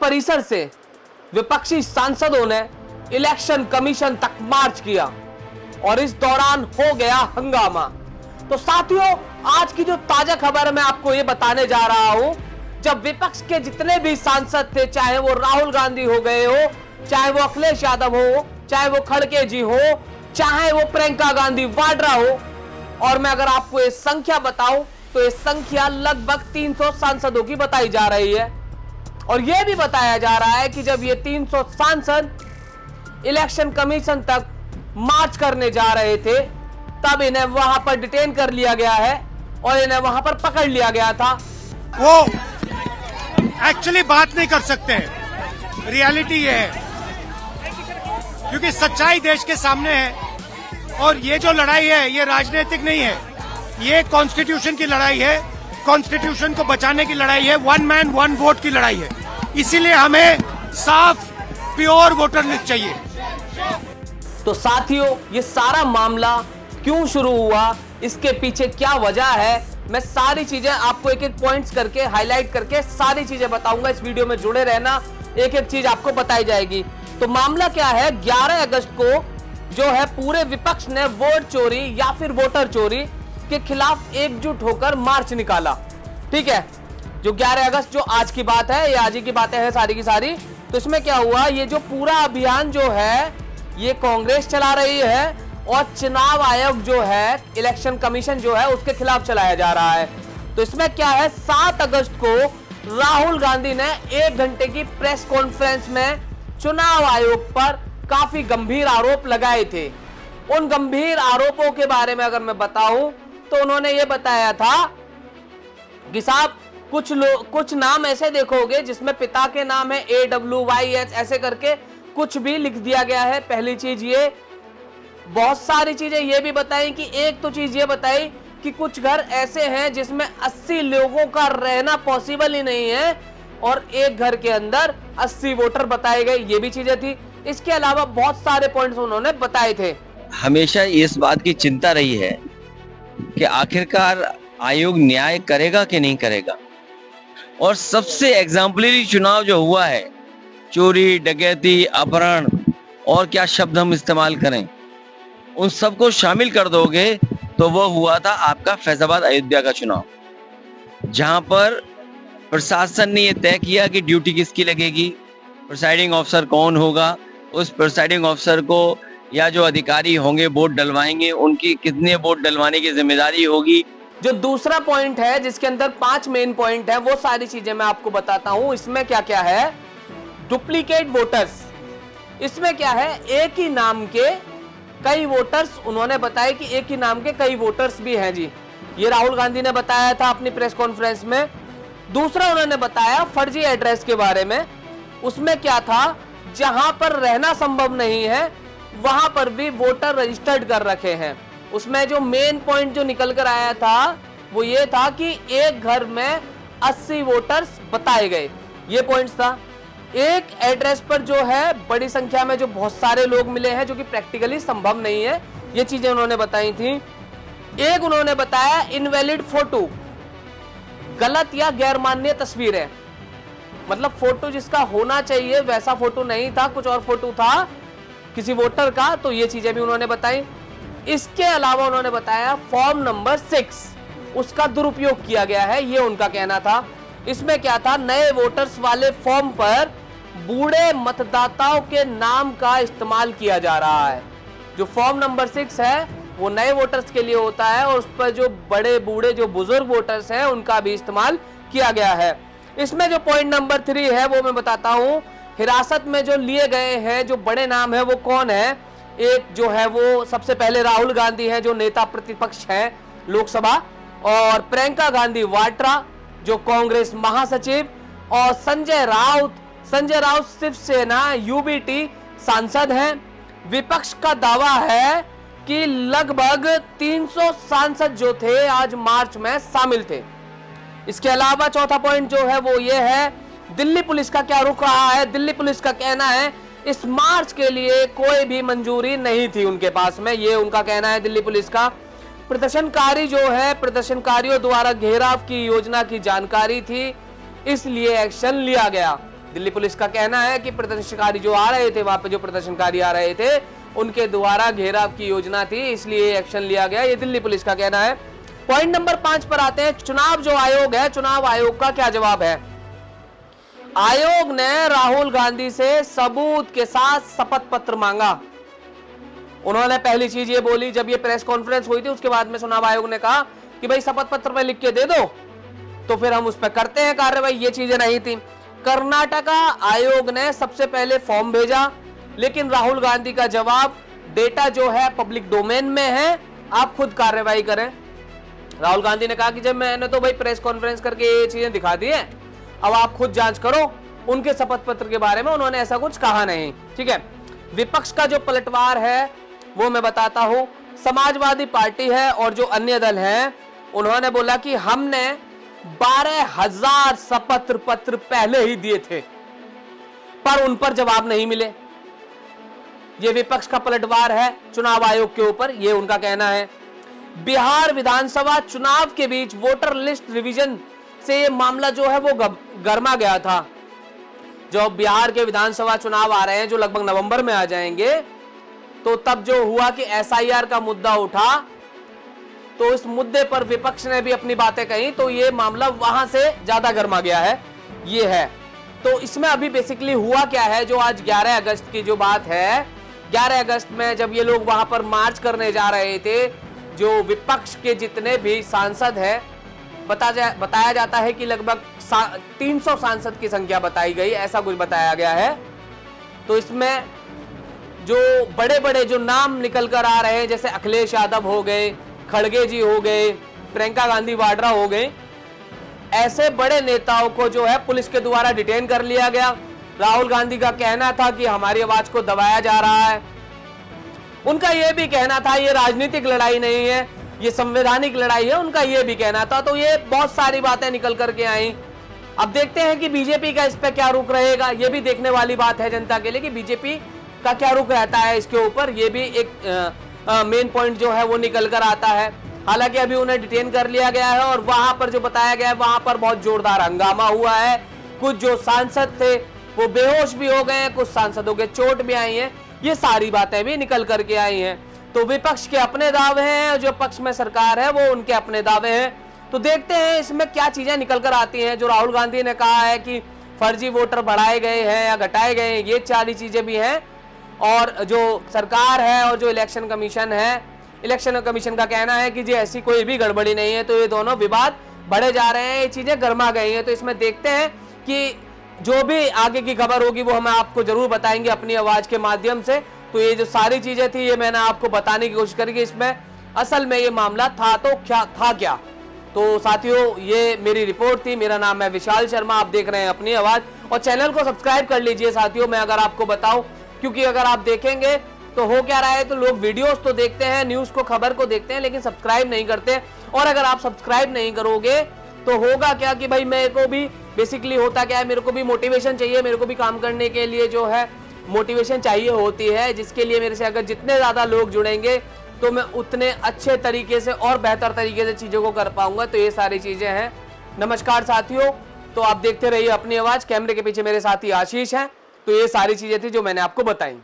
परिसर से विपक्षी सांसदों ने इलेक्शन कमीशन तक मार्च किया और इस दौरान हो गया हंगामा। तो साथियों, आज की जो ताजा खबर मैं आपको ये बताने जा रहा हूं, जब विपक्ष के जितने भी सांसद थे, चाहे वो राहुल गांधी हो गए हो, चाहे वो अखिलेश यादव हो, चाहे वो खड़गे जी हो, चाहे वो प्रियंका गांधी वाड्रा हो, और मैं अगर आपको ये संख्या बताऊं तो ये संख्या लगभग 300 सांसदों की बताई जा रही है। और यह भी बताया जा रहा है कि जब ये 300 सांसद इलेक्शन कमीशन तक मार्च करने जा रहे थे, तब इन्हें वहां पर डिटेन कर लिया गया है और इन्हें वहां पर पकड़ लिया गया था। वो एक्चुअली बात नहीं कर सकते, रियलिटी ये है, क्योंकि सच्चाई देश के सामने है। और ये जो लड़ाई है ये राजनीतिक नहीं है, ये कॉन्स्टिट्यूशन की लड़ाई है, कॉन्स्टिट्यूशन को बचाने की लड़ाई है, वन मैन वन वोट की लड़ाई है। इसीलिए हमें साफ प्योर वोटर लिस्ट चाहिए। तो साथियों, ये सारा मामला क्यों शुरू हुआ, इसके पीछे क्या वजह है, मैं सारी चीजें आपको एक एक पॉइंट्स करके हाईलाइट करके सारी चीजें बताऊंगा। इस वीडियो में जुड़े रहना, एक एक चीज आपको बताई जाएगी। तो मामला क्या है, 11 अगस्त को जो है पूरे विपक्ष ने वोट चोरी या फिर वोटर चोरी के खिलाफ एकजुट होकर मार्च निकाला। ठीक है, जो 11 अगस्त जो आज की बात है, ये आज ही की बातें हैं सारी की सारी। तो इसमें क्या हुआ, ये जो पूरा अभियान जो है ये कांग्रेस चला रही है और चुनाव आयोग जो है, इलेक्शन कमीशन जो है, उसके खिलाफ चलाया जा रहा है। तो इसमें क्या है, 7 अगस्त को राहुल गांधी ने 1 घंटे की प्रेस कॉन्फ्रेंस में चुनाव आयोग पर काफी गंभीर आरोप लगाए थे। उन गंभीर आरोपों के बारे में अगर मैं बताऊं तो उन्होंने ये बताया था कि साहब कुछ नाम ऐसे देखोगे जिसमें पिता के नाम है AWYS, ऐसे करके कुछ भी लिख दिया गया है। पहली चीज ये, बहुत सारी चीजें ये भी बताई कि एक तो चीज ये बताई कि कुछ घर ऐसे हैं जिसमें 80 लोगों का रहना पॉसिबल ही नहीं है और एक घर के अंदर 80 वोटर बताए गए, ये भी चीजें थी। इसके अलावा बहुत सारे पॉइंट्स उन्होंने बताए थे। हमेशा इस बात की चिंता रही है कि आखिरकार आयोग न्याय करेगा कि नहीं करेगा। और सबसे एग्जाम्पलरी चुनाव जो हुआ है, चोरी, डकैती, अपहरण और क्या शब्द हम इस्तेमाल करें, उन सबको शामिल कर दोगे तो वो हुआ था आपका फैजाबाद अयोध्या का चुनाव, जहां पर प्रशासन ने यह तय किया कि ड्यूटी किसकी लगेगी, प्रिसाइडिंग ऑफिसर कौन होगा, उस प्रिसाइडिंग ऑफिसर को या जो अधिकारी होंगे वोट डलवाएंगे, उनकी कितने वोट डलवाने की जिम्मेदारी होगी। जो दूसरा पॉइंट है जिसके अंदर 5 मेन पॉइंट है, वो सारी चीजें मैं आपको बताता हूं। इसमें क्या क्या है, डुप्लीकेट वोटर्स। इसमें क्या है, एक ही नाम के कई वोटर्स, उन्होंने बताया कि एक ही नाम के कई वोटर्स भी हैं जी। ये राहुल गांधी ने बताया था अपनी प्रेस कॉन्फ्रेंस में। दूसरा उन्होंने बताया फर्जी एड्रेस के बारे में। उसमें क्या था, जहां पर रहना संभव नहीं है वहां पर भी वोटर रजिस्टर्ड कर रखे हैं। उसमें जो मेन पॉइंट जो निकल कर आया था वो ये था कि एक घर में 80 वोटर्स बताए गए, ये पॉइंट्स था। एक एड्रेस पर जो है बड़ी संख्या में जो बहुत सारे लोग मिले हैं, जो कि प्रैक्टिकली संभव नहीं है, ये चीजें उन्होंने बताई थी। एक उन्होंने बताया इनवैलिड फोटो, गलत या गैर मान्य तस्वीरें, मतलब फोटो जिसका होना चाहिए वैसा फोटो नहीं था, कुछ और फोटो था किसी वोटर का, तो ये चीजें भी उन्होंने बताई। इसके अलावा उन्होंने बताया फॉर्म नंबर 6 उसका दुरुपयोग किया गया है, ये उनका कहना था। इसमें क्या था, नए वोटर्स वाले फॉर्म पर बूढ़े मतदाताओं के नाम का इस्तेमाल किया जा रहा है। जो फॉर्म नंबर 6 है वो नए वोटर्स के लिए होता है और उस पर जो बड़े बूढ़े जो बुजुर्ग वोटर्स हैं उनका भी इस्तेमाल किया गया है। इसमें जो पॉइंट नंबर 3 है वो मैं बताता हूं, हिरासत में जो लिए गए हैं जो बड़े नाम है वो कौन है। एक जो है वो सबसे पहले राहुल गांधी है जो नेता प्रतिपक्ष है लोकसभा, और प्रियंका गांधी वाड्रा जो कांग्रेस महासचिव, और संजय राउत शिवसेना UBT सांसद हैं। विपक्ष का दावा है कि लगभग 300 सांसद जो थे आज मार्च में शामिल थे। इसके अलावा चौथा पॉइंट जो है वो ये है, दिल्ली पुलिस का क्या रुख रहा है। दिल्ली पुलिस का कहना है इस मार्च के लिए कोई भी मंजूरी नहीं थी उनके पास में, ये उनका कहना है दिल्ली पुलिस का। प्रदर्शनकारी जो है, प्रदर्शनकारियों द्वारा घेराव की योजना की जानकारी थी, इसलिए एक्शन लिया गया। दिल्ली पुलिस का कहना है कि प्रदर्शनकारी जो आ रहे थे, वहां पे जो प्रदर्शनकारी आ रहे थे उनके द्वारा घेराव की योजना थी, इसलिए एक्शन लिया गया, ये दिल्ली पुलिस का कहना है। पॉइंट नंबर 5 पर आते हैं। चुनाव जो आयोग है, चुनाव आयोग का क्या जवाब है। आयोग ने राहुल गांधी से सबूत के साथ शपथ पत्र मांगा। उन्होंने पहली चीज ये बोली, जब ये प्रेस कॉन्फ्रेंस हुई थी उसके बाद में चुनाव आयोग ने कहा कि भाई शपथ पत्र में लिख के दे दो तो फिर हम उस पर करते हैं कार्रवाई। ये चीजें नहीं थी। कर्नाटका आयोग ने सबसे पहले फॉर्म भेजा, लेकिन राहुल गांधी का जवाब, डेटा जो है पब्लिक डोमेन में है, आप खुद कार्रवाई करें। राहुल गांधी ने कहा कि जब मैंने तो भाई प्रेस कॉन्फ्रेंस करके ये चीजें दिखा दी है, अब आप खुद जांच करो। उनके शपथ पत्र के बारे में उन्होंने ऐसा कुछ कहा नहीं। ठीक है, विपक्ष का जो पलटवार है वो मैं बताता हूं। समाजवादी पार्टी है और जो अन्य दल हैं, उन्होंने बोला कि हमने 12,000 शपथ पत्र पहले ही दिए थे पर उन पर जवाब नहीं मिले। ये विपक्ष का पलटवार है चुनाव आयोग के ऊपर, ये उनका कहना है। बिहार विधानसभा चुनाव के बीच वोटर लिस्ट रिवीजन से ये मामला जो है वो गर्मा गया था। जो बिहार के विधानसभा चुनाव आ रहे हैं जो लगभग नवंबर में आ जाएंगे, तो तब जो हुआ कि एसआईआर का मुद्दा उठा, तो इस मुद्दे पर विपक्ष ने भी अपनी बातें कही, तो ये मामला वहां से ज्यादा गर्मा गया है। ये है, तो इसमें अभी बेसिकली हुआ क्या है, जो आज 11 अगस्त की जो बात है, 11 अगस्त में जब ये लोग वहां पर मार्च करने जा रहे थे, जो विपक्ष के जितने भी सांसद हैं, बताया जाता है कि लगभग 300 सांसद की संख्या बताई गई, ऐसा कुछ बताया गया है। तो इसमें जो बड़े बड़े जो नाम निकल कर आ रहे हैं, जैसे अखिलेश यादव हो गए, खड़गे जी हो गए, प्रियंका गांधी वाड्रा हो गए, ऐसे बड़े नेताओं को जो है पुलिस के द्वारा डिटेन कर लिया गया। राहुल गांधी का कहना था कि हमारी आवाज को दबाया जा रहा है। उनका यह भी कहना था ये राजनीतिक लड़ाई नहीं है, ये संवैधानिक लड़ाई है, उनका यह भी कहना था। तो ये बहुत सारी बातें निकल करके आई। अब देखते हैं कि बीजेपी का इस पे क्या रुख रहेगा। ये भी देखने वाली बात है जनता के लिए कि बीजेपी का क्या रुख रहता है इसके ऊपर। ये भी एक मेन पॉइंट जो है वो निकल कर आता है। हालांकि अभी उन्हें डिटेन कर लिया गया है और वहां पर जो बताया गया है वहां पर बहुत जोरदार हंगामा हुआ है। कुछ जो सांसद थे वो बेहोश भी हो गए हैं, कुछ सांसदों के चोट भी आई है। ये सारी बातें भी निकल करके आई हैं। तो विपक्ष के अपने दावे हैं, जो पक्ष में सरकार है वो उनके अपने दावे हैं। तो देखते हैं इसमें क्या चीजें निकल कर आती हैं। जो राहुल गांधी ने कहा है कि फर्जी वोटर बढ़ाए गए हैं या घटाए गए हैं, ये सारी चीजें भी हैं। और जो सरकार है और जो इलेक्शन कमीशन है, इलेक्शन कमीशन का कहना है कि जी ऐसी कोई भी गड़बड़ी नहीं है। तो ये दोनों विवाद बढ़े जा रहे हैं, ये चीजें गर्मा गई हैं। तो इसमें देखते हैं कि जो भी आगे की खबर होगी वो हम आपको जरूर बताएंगे अपनी आवाज के माध्यम से। तो ये जो सारी चीजें थी ये मैंने आपको बताने की कोशिश करी कि इसमें असल में ये मामला था तो क्या था क्या। तो साथियों, ये मेरी रिपोर्ट थी। मेरा नाम है विशाल शर्मा, आप देख रहे हैं अपनी आवाज, और चैनल को सब्सक्राइब कर लीजिए साथियों। मैं अगर आपको बताऊं, क्योंकि अगर आप देखेंगे तो हो क्या रहा है, तो लोग वीडियोस तो देखते हैं, न्यूज को, खबर को देखते हैं, लेकिन सब्सक्राइब नहीं करते। और अगर आप सब्सक्राइब नहीं करोगे तो होगा क्या कि भाई मेरे को भी बेसिकली होता क्या है, मेरे को भी मोटिवेशन चाहिए, मेरे को भी काम करने के लिए जो है मोटिवेशन चाहिए होती है, जिसके लिए मेरे से अगर जितने ज्यादा लोग जुड़ेंगे तो मैं उतने अच्छे तरीके से और बेहतर तरीके से चीजों को कर पाऊंगा। तो ये सारी चीजें हैं। नमस्कार साथियों, तो आप देखते रहिए अपनी आवाज। कैमरे के पीछे मेरे साथी आशीष हैं। तो ये सारी चीजें थी जो मैंने आपको बताई।